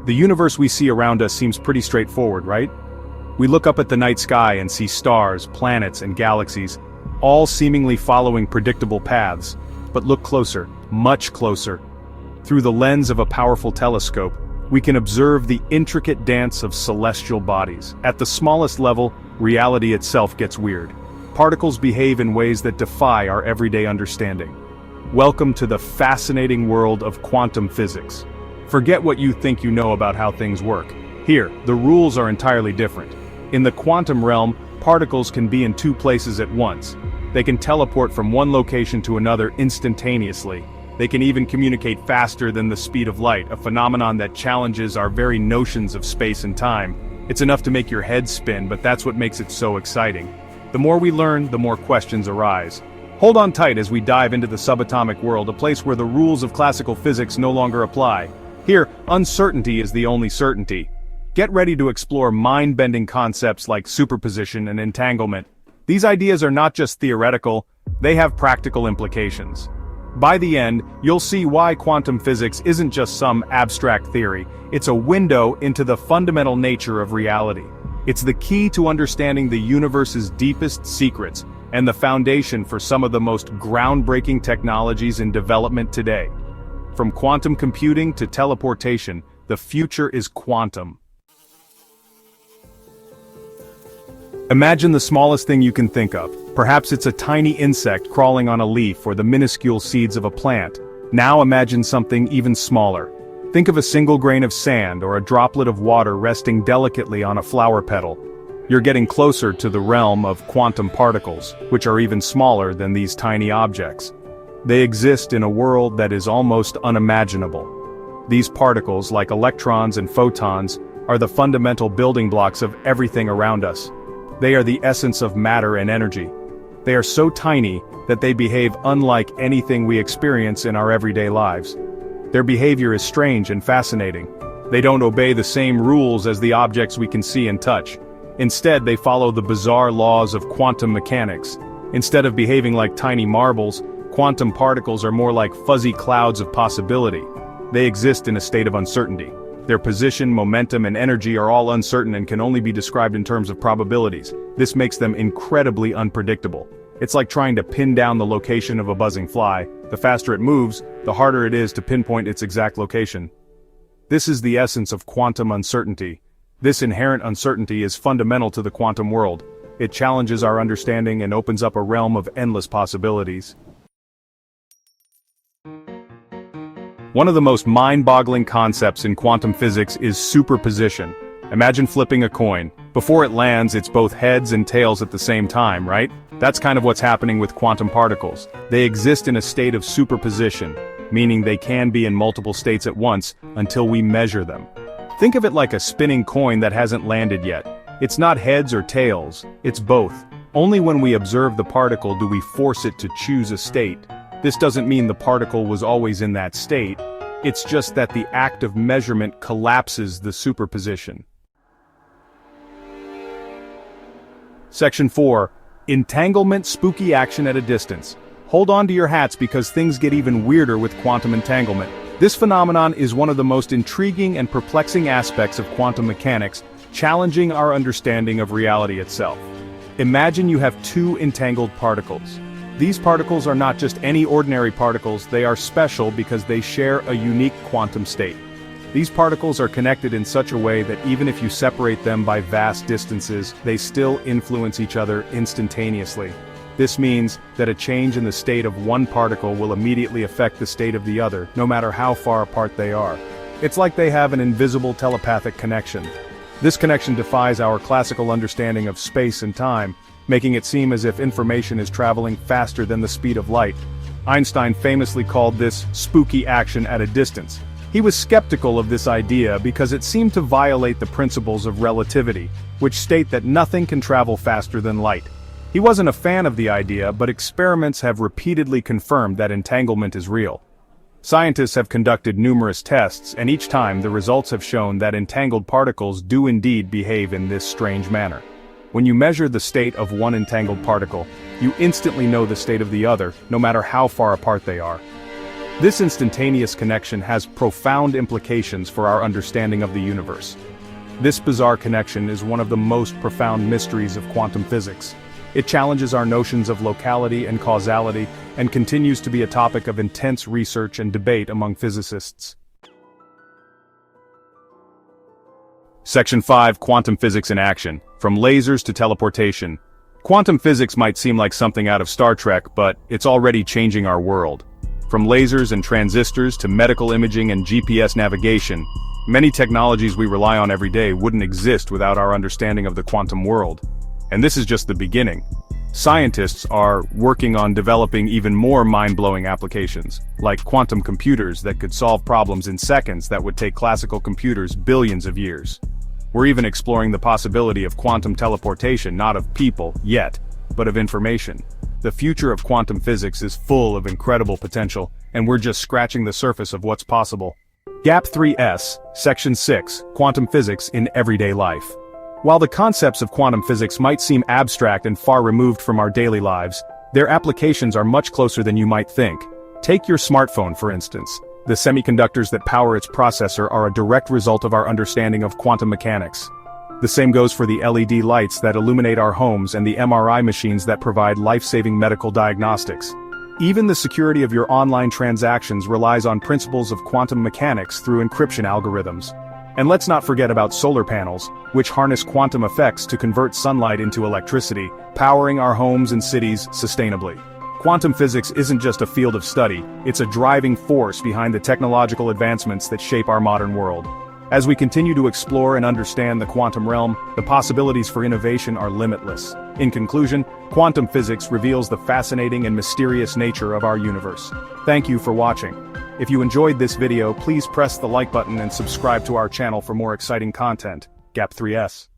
The universe we see around us seems pretty straightforward, right? We look up at the night sky and see stars, planets, and galaxies, all seemingly following predictable paths. But look closer, much closer. Through the lens of a powerful telescope, we can observe the intricate dance of celestial bodies. At the smallest level, reality itself gets weird. Particles behave in ways that defy our everyday understanding. Welcome to the fascinating world of quantum physics. Forget what you think you know about how things work. Here, the rules are entirely different. In the quantum realm, particles can be in two places at once. They can teleport from one location to another instantaneously. They can even communicate faster than the speed of light, a phenomenon that challenges our very notions of space and time. It's enough to make your head spin, but that's what makes it so exciting. The more we learn, the more questions arise. Hold on tight as we dive into the subatomic world, a place where the rules of classical physics no longer apply. Here, uncertainty is the only certainty. Get ready to explore mind-bending concepts like superposition and entanglement. These ideas are not just theoretical, they have practical implications. By the end, you'll see why quantum physics isn't just some abstract theory, it's a window into the fundamental nature of reality. It's the key to understanding the universe's deepest secrets, and the foundation for some of the most groundbreaking technologies in development today. From quantum computing to teleportation, the future is quantum. Imagine the smallest thing you can think of. Perhaps it's a tiny insect crawling on a leaf or the minuscule seeds of a plant. Now imagine something even smaller. Think of a single grain of sand or a droplet of water resting delicately on a flower petal. You're getting closer to the realm of quantum particles, which are even smaller than these tiny objects. They exist in a world that is almost unimaginable. These particles, like electrons and photons, are the fundamental building blocks of everything around us. They are the essence of matter and energy. They are so tiny that they behave unlike anything we experience in our everyday lives. Their behavior is strange and fascinating. They don't obey the same rules as the objects we can see and touch. Instead, they follow the bizarre laws of quantum mechanics. Instead of behaving like tiny marbles, quantum particles are more like fuzzy clouds of possibility. They exist in a state of uncertainty. Their position, momentum, and energy are all uncertain and can only be described in terms of probabilities. This makes them incredibly unpredictable. It's like trying to pin down the location of a buzzing fly. The faster it moves, the harder it is to pinpoint its exact location. This is the essence of quantum uncertainty. This inherent uncertainty is fundamental to the quantum world. It challenges our understanding and opens up a realm of endless possibilities. One of the most mind-boggling concepts in quantum physics is superposition. Imagine flipping a coin. Before it lands, it's both heads and tails at the same time, right? That's kind of what's happening with quantum particles. They exist in a state of superposition, meaning they can be in multiple states at once until we measure them. Think of it like a spinning coin that hasn't landed yet. It's not heads or tails, it's both. Only when we observe the particle do we force it to choose a state. This doesn't mean the particle was always in that state, it's just that the act of measurement collapses the superposition. Section 4. Entanglement, spooky action at a distance. Hold on to your hats because things get even weirder with quantum entanglement. This phenomenon is one of the most intriguing and perplexing aspects of quantum mechanics, challenging our understanding of reality itself. Imagine you have two entangled particles. These particles are not just any ordinary particles, they are special because they share a unique quantum state. These particles are connected in such a way that even if you separate them by vast distances, they still influence each other instantaneously. This means that a change in the state of one particle will immediately affect the state of the other, no matter how far apart they are. It's like they have an invisible telepathic connection. This connection defies our classical understanding of space and time, making it seem as if information is traveling faster than the speed of light. Einstein famously called this spooky action at a distance. He was skeptical of this idea because it seemed to violate the principles of relativity, which state that nothing can travel faster than light. He wasn't a fan of the idea, but experiments have repeatedly confirmed that entanglement is real. Scientists have conducted numerous tests, and each time the results have shown that entangled particles do indeed behave in this strange manner. When you measure the state of one entangled particle, you instantly know the state of the other, no matter how far apart they are. This instantaneous connection has profound implications for our understanding of the universe. This bizarre connection is one of the most profound mysteries of quantum physics. It challenges our notions of locality and causality, and continues to be a topic of intense research and debate among physicists. Section 5: Quantum Physics in Action. From lasers to teleportation. Quantum physics might seem like something out of Star Trek, but it's already changing our world. From lasers and transistors to medical imaging and GPS navigation, many technologies we rely on every day wouldn't exist without our understanding of the quantum world. And this is just the beginning. Scientists are working on developing even more mind-blowing applications, like quantum computers that could solve problems in seconds that would take classical computers billions of years. We're even exploring the possibility of quantum teleportation, not of people, yet, but of information. The future of quantum physics is full of incredible potential, and we're just scratching the surface of what's possible. GAP3S, Section 6, Quantum Physics in Everyday Life. While the concepts of quantum physics might seem abstract and far removed from our daily lives, their applications are much closer than you might think. Take your smartphone, for instance. The semiconductors that power its processor are a direct result of our understanding of quantum mechanics. The same goes for the LED lights that illuminate our homes and the MRI machines that provide life-saving medical diagnostics. Even the security of your online transactions relies on principles of quantum mechanics through encryption algorithms. And let's not forget about solar panels, which harness quantum effects to convert sunlight into electricity, powering our homes and cities sustainably. Quantum physics isn't just a field of study, it's a driving force behind the technological advancements that shape our modern world. As we continue to explore and understand the quantum realm, the possibilities for innovation are limitless. In conclusion, quantum physics reveals the fascinating and mysterious nature of our universe. Thank you for watching. If you enjoyed this video, please press the like button and subscribe to our channel for more exciting content. GAP3S.